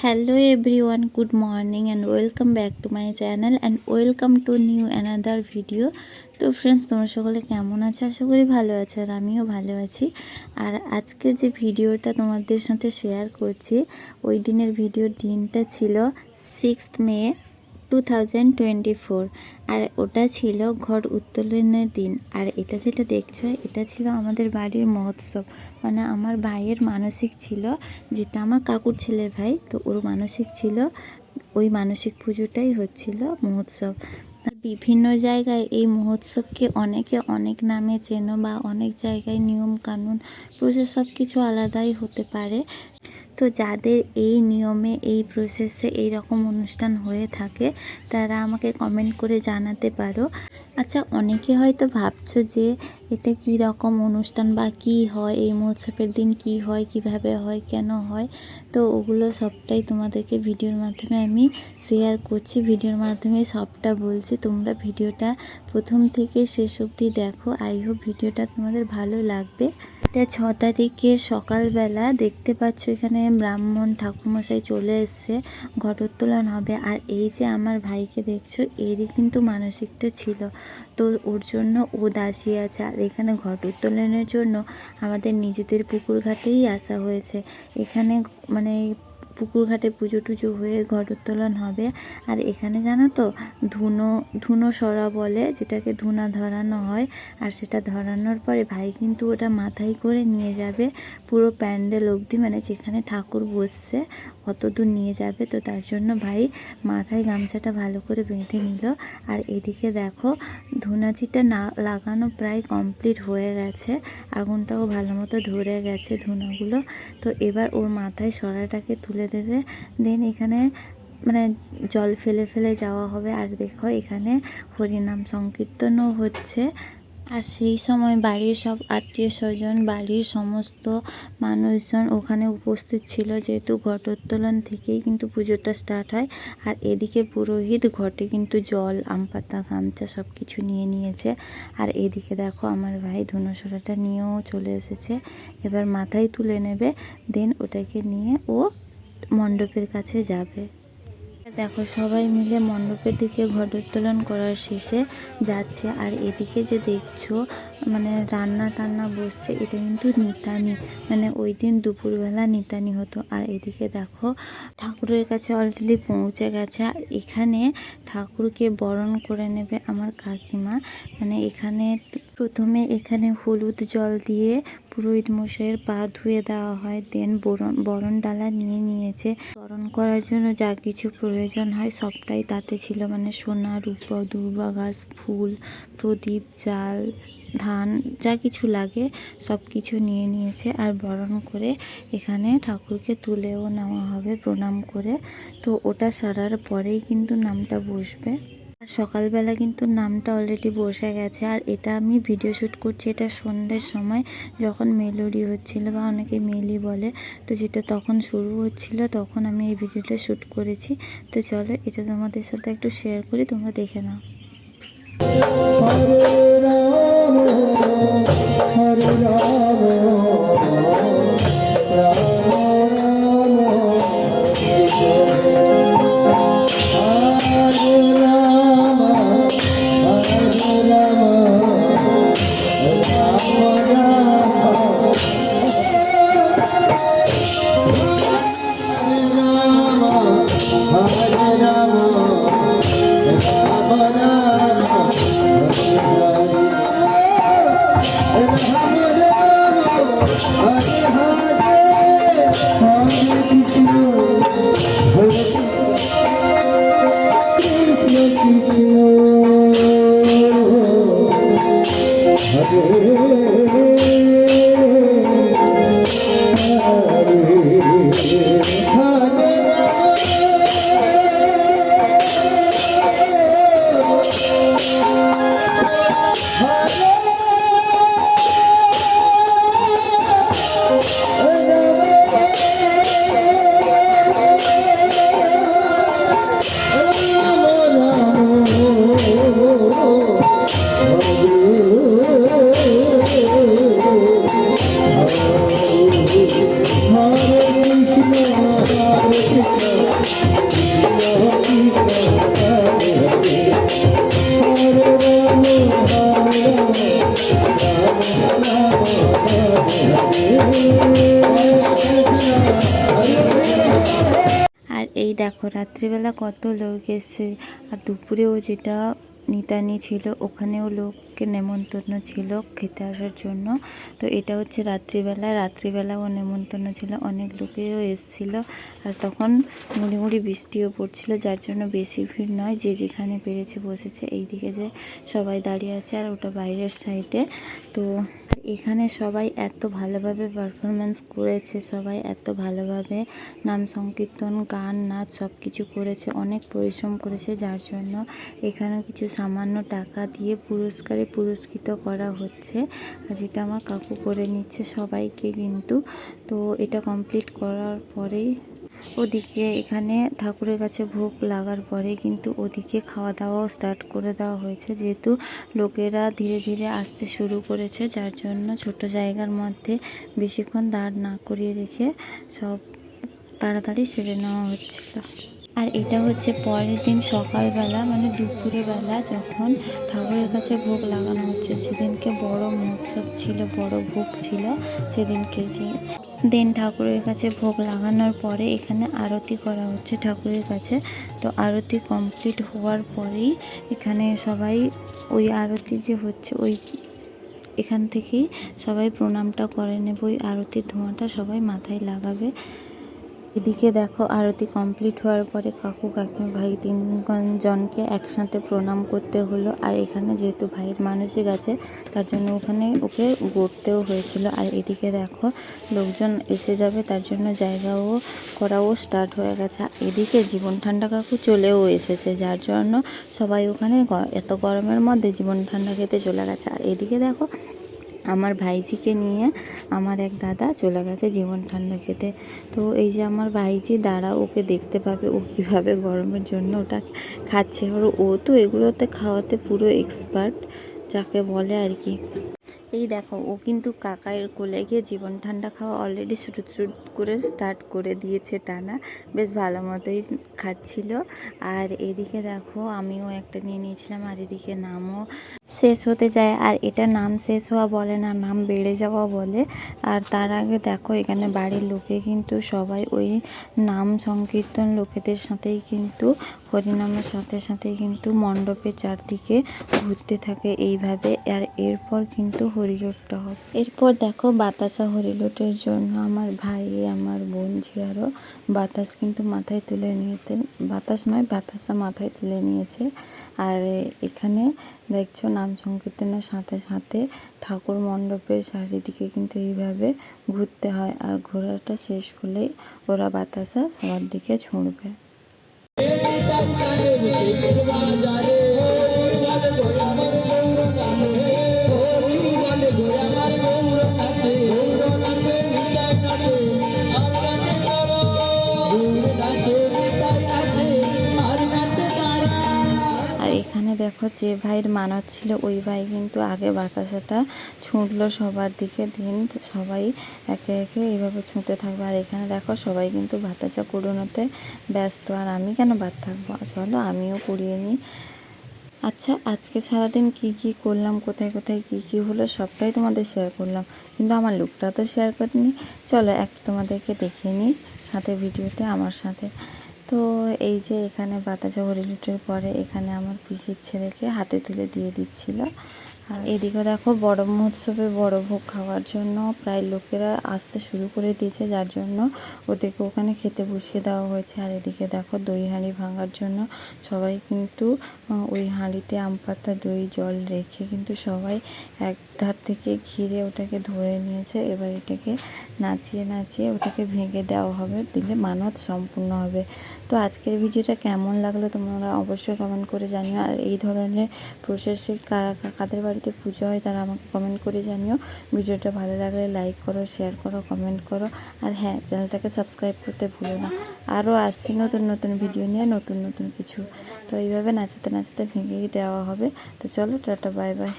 Hello everyone, good morning and welcome back to my channel and welcome to new another video. তো friends, তোমরা সকলে কেমন আছো? আশা করি ভালো আছো আর আমিও ভালো আছি। আর আজকে যে ভিডিওটা তোমাদের সাথে শেয়ার করছি, ওই দিনের ভিডিওর দিনটা ছিল 6th মে 2024 আর ওটা ছিল ঘট উত্তোলনের দিন। আর এটা যেটা দেখছো, এটা ছিল আমাদের বাড়ির মহোৎসব, মানে আমার ভাইয়ের মানসিক ছিল, যেটা আমার কাকুর ছেলের ভাই, তো ওর মানসিক ছিল, ওই মানসিক পুজোটাই হচ্ছিল মহোৎসব। বিভিন্ন জায়গায় এই মহোৎসবকে অনেকে অনেক নামে চেনো বা অনেক জায়গায় নিয়ম কানুন প্রসেস সব কিছু আলাদাই হতে পারে। তো যাদের এই নিয়মে এই প্রসেসে এই রকম অনুষ্ঠান হয়ে থাকে তারা আমাকে কমেন্ট করে জানাতে পারো। আচ্ছা, অনেকে হয়তো ভাবছো যে এটা কী রকম অনুষ্ঠান বা কী হয়, এই মহোৎসবের দিন কী হয়, কিভাবে হয়, কেন হয়, তো ওগুলো সবটাই তোমাদেরকে ভিডিওর মাধ্যমে আমি শেয়ার করছি, ভিডিওর মাধ্যমে সবটা বলছি। তোমরা ভিডিওটা প্রথম থেকে শেষ অবধি দেখো, আই হোপ ভিডিওটা তোমাদের ভালো লাগবে। এটা 6 তারিখের সকালবেলা দেখতে পাচ্ছ, এখানে ব্রাহ্মণ ঠাকুরমশাই চলে এসছে, ঘটোত্তোলন হবে। আর এই যে আমার ভাইকে দেখছো, এরই কিন্তু মানসিকটা ছিল, তো ওর জন্য ও দাসী আছে। আর এখানে ঘট উত্তোলনের জন্য আমাদের নিজেদের পুকুর ঘাটেই আসা হয়েছে। এখানে মানে পুকুর ঘাটে পুজো টুজো হয়ে ঘট উত্তোলন হবে। আর এখানে জানো তো, ধুনো সরা বলে, যেটাকে ধুনা ধরানো হয়। আর সেটা ধরানোর পরে ভাই কিন্তু ওটা মাথায় করে নিয়ে যাবে পুরো প্যান্ডেল অবধি, মানে যেখানে ঠাকুর বসছে অত দূর নিয়ে যাবে। তো তার জন্য ভাই মাথায় গামছাটা ভালো করে বেঁধে নিল। আর এদিকে দেখো, ধুনাচিটা না লাগানো প্রায় কমপ্লিট হয়ে গেছে, আগুনটাও ভালো মতো ধরে গেছে ধুনাগুলো। তো এবার ওর মাথায় সরাটাকে তুলে দেবে, দেন এখানে মানে জল ফেলে ফেলে যাওয়া হবে। আর দেখো এখানে হরিনাম সংকীর্তনও হচ্ছে। আর সেই সময় বাড়ির সব আত্মীয় স্বজন, বাড়ির সমস্ত মানুষজন ওখানে উপস্থিত ছিল, যেহেতু ঘটোত্তোলন থেকেই কিন্তু পুজোটা স্টার্ট হয়। আর এদিকে পুরোহিত ঘটে কিন্তু জল, আম পাতা, গামছা সব কিছু নিয়ে নিয়েছে। আর এদিকে দেখো আমার ভাই ধনুসরাটা নিয়েও চলে এসেছে, এবার মাথায় তুলে নেবে, দেন ওটাকে নিয়ে ও মণ্ডপের কাছে যাবে। দেখো সবাই মিলে মণ্ডপের দিকে ঘটোত্তোলন করার শেষে যাচ্ছে। আর এদিকে যে দেখছো মানে রান্না টান্না বসছে, এটা কিন্তু নিতানি, মানে ওই দিন দুপুরবেলা নিতানি হতো। আর এদিকে দেখো ঠাকুরের কাছে অলরেডি পৌঁছে গেছে। আর এখানে ঠাকুরকে বরণ করে নেবে আমার কাকিমা, মানে এখানে প্রথমে এখানে হলুদ জল দিয়ে পুরোহিত মশাইয়ের পা ধুয়ে দেওয়া হয়, দেন বরণ ডালা নিয়ে নিয়েছে। বরণ করার জন্য যা কিছু প্রয়োজন হয় সবটাই তাতে ছিল, মানে সোনা, রূপা, দুর্বা ঘাস, ফুল, প্রদীপ, চাল, ধান, যা কিছু লাগে সব কিছু নিয়ে নিয়েছে। আর বরণ করে এখানে ঠাকুরকে তুলেও নেওয়া হবে প্রণাম করে। তো ওটা সারার পরেই কিন্তু নামটা বসবে। আর সকালবেলা কিন্তু নামটা অলরেডি বসে গেছে। আর এটা আমি ভিডিও শ্যুট করছি, এটা সন্ধ্যের সময় যখন মেলোডি হচ্ছিল, বা অনেকে মেলি বলে, তো যেটা তখন শুরু হচ্ছিল, তখন আমি এই ভিডিওটা শ্যুট করেছি। তো চলো এটা তোমাদের সাথে একটু শেয়ার করি, তোমরা দেখে নাও। এই দেখো রাত্রিবেলা কত লোক এসছে, আর দুপুরেও যেটা নিতানি ছিল ওখানেও লোককে নেমন্তন্ন ছিল খেতে আসার জন্য। তো এটা হচ্ছে রাত্রিবেলাও নেমন্তন্ন ছিল, অনেক লোকেও এসছিল। আর তখন মুড়ি বৃষ্টিও পড়ছিল, যার জন্য বেশি ভিড় নয়, যে যেখানে পেরেছে বসেছে। এইদিকে যে সবাই দাঁড়িয়ে আছে, আর ওটা বাইরের সাইডে। তো এখানে সবাই এত ভালোভাবে পারফরমেন্স করেছে, সবাই এত ভালোভাবে নাম সংকীর্তন, গান, নাচ সব কিছু করেছে, অনেক পরিশ্রম করেছে, যার জন্য এখানে কিছু সামান্য টাকা দিয়ে পুরস্কৃত করা হচ্ছে। আর যেটা আমার কাকু করে নিচ্ছে সবাইকে কিন্তু। তো এটা কমপ্লিট করার পরেই ওদিকে এখানে ঠাকুরের কাছে ভোগ লাগার পরে কিন্তু ওদিকে খাওয়া দাওয়াও স্টার্ট করে দেওয়া হয়েছে, যেহেতু লোকেরা ধীরে ধীরে আসতে শুরু করেছে, যার জন্য ছোট জায়গার মধ্যে বেশিক্ষণ দাঁড় না করিয়ে রেখে সব তাড়াতাড়ি সেরে নেওয়া হচ্ছিল। আর এটা হচ্ছে পরের দিন সকালবেলা, মানে দুপুরে বেলা, যখন ঠাকুরের কাছে ভোগ লাগানো হচ্ছে। সেদিনকে বড় মহোৎসব ছিল, বড় ভোগ ছিল সেদিনকে। দেন ঠাকুরের কাছে ভোগ লাগানোর পরে এখানে আরতি করা হচ্ছে ঠাকুরের কাছে। তো আরতি কমপ্লিট হওয়ার পরেই এখানে সবাই ওই আরতি যে হচ্ছে এখান থেকেই সবাই প্রণামটা করে নেবে। ওই আরতির ধোঁয়াটা সবাই মাথায় লাগাবে। এদিকে দেখো আরতি কমপ্লিট হওয়ার পরে কাকু কাকিমা ভাই তিনজনকে একসাথে প্রণাম করতে হলো। আর এখানে যেহেতু ভাইয়ের মানসিক আছে, তার জন্য ওকে গড়তেও হয়েছিল। আর এদিকে দেখো লোকজন এসে যাবে, তার জন্য জায়গাও করাও স্টার্ট হয়ে গেছে। আর এদিকে জীবন ঠান্ডা কাকু চলেও এসেছে, যার জন্য সবাই ওখানে এত গরমের মধ্যে জীবন ঠান্ডা খেতে চলে গেছে। আর এদিকে দেখো আমার ভাইজিকে নিয়ে আমার এক দাদা চলে গেছে জীবন ঠান্ডা খেতে। তো এই যে আমার ভাইজি দাঁড়া, ওকে দেখতে পাবে ও কীভাবে গরমের জন্য ওটা খাচ্ছে। ও তো এগুলোতে খাওয়াতে পুরো এক্সপার্ট যাকে বলে আর কি। এই দেখো ও কিন্তু কাকায়ের কোলে গিয়ে জীবন ঠান্ডা খাওয়া অলরেডি শুরু করে স্টার্ট করে দিয়েছে টানা, বেশ ভালো মতোই খাচ্ছিল। আর এদিকে দেখো আমিও একটা নিয়ে নিয়েছিলাম, আর এদিকে নামও শেষ হতে যায়। আর এটা নাম শেষ হওয়া বলে না, নাম বেড়ে যাওয়া বলে। আর তার আগে দেখো এখানে বাড়ির লোকে কিন্তু সবাই ওই নাম সংকীর্তন লোকেদের সাথেই কিন্তু হরিনামের সাথে সাথেই কিন্তু মণ্ডপের চারদিকে ঘুরতে থাকে এইভাবে। আর এরপর কিন্তু হরিলোটটা হবে। এরপর দেখো বাতাসা হরিলোটের জন্য আমার ভাই, আমার বোন ঝিয়ারও বাতাস কিন্তু মাথায় তুলে নিয়েছে, বাতাস নয় বাতাসা মাথায় তুলে নিয়েছে। আর এখানে দেখছো নাম সংকীর্তনের সাথে সাথে ঠাকুর মণ্ডপের চারিদিকে কিন্তু এইভাবে ঘুরতে হয়। আর ঘোরাটা শেষ হলেই ওরা বাতাসা সবার দিকে ছুঁড়বে। এখানে দেখো যে ভাইয়ের মানত ছিল ওই ভাই কিন্তু আগে বাতাসাটা ছুঁড়লো সবার দিকে, দিন সবাই একে একে এইভাবে ছুঁতে থাকবে। আর এখানে দেখো সবাই কিন্তু বাতাসা কুড়োনোতে ব্যস্ত। আর আমি কেন বাদ থাকবো, চলো আমিও কুড়িয়ে নিই। আচ্ছা আজকে সারাদিন কি করলাম, কোথায় কোথায় কি হলো সবটাই তোমাদের শেয়ার করলাম, কিন্তু আমার লুকটা তো শেয়ার করিনি। চলো একটু তোমাদেরকে দেখিয়ে নিই সাথে ভিডিওতে আমার সাথে। তো এই যে এখানে বাতাসা হরিলুটের পরে এখানে আমার পিসির ছেলেকে হাতে তুলে দিয়ে দিচ্ছিল। আর এদিকে দেখো বড় মহোৎসবে বড় ভোগ খাওয়ার জন্য প্রায় লোকেরা আসতে শুরু করে দিয়েছে, যার জন্য ওদেরকে ওখানে খেতে বসিয়ে দেওয়া হয়েছে। আর এদিকে দেখো দই হাঁড়ি ভাঙার জন্য সবাই কিন্তু ওই হাঁড়িতে আম পাতা, দই, জল রেখে কিন্তু সবাই এক ধার থেকে ঘিরে ওটাকে ধরে নিয়েছে। এবার এটাকে নাচিয়ে নাচিয়ে ওটাকে ভেঙে দেওয়া হবে, দিলে মানত সম্পূর্ণ হবে। তো আজকের ভিডিওটা কেমন লাগলো তোমরা অবশ্যই কমেন্ট করে জানিও। আর এই ধরনের প্রসেসে কাদের বাড়িতে পুজো হয় তারা আমাকে কমেন্ট করে জানিও। ভিডিওটা ভালো লাগলে লাইক করো, শেয়ার করো, কমেন্ট করো। আর হ্যাঁ, চ্যানেলটাকে সাবস্ক্রাইব করতে ভুলো না। আরও আসছি নতুন ভিডিও নিয়ে, নতুন কিছু। তো এইভাবে নাচাতে নাচাতে ভেঙেই দেওয়া হবে। তো চলো টাটা, বাই বাই।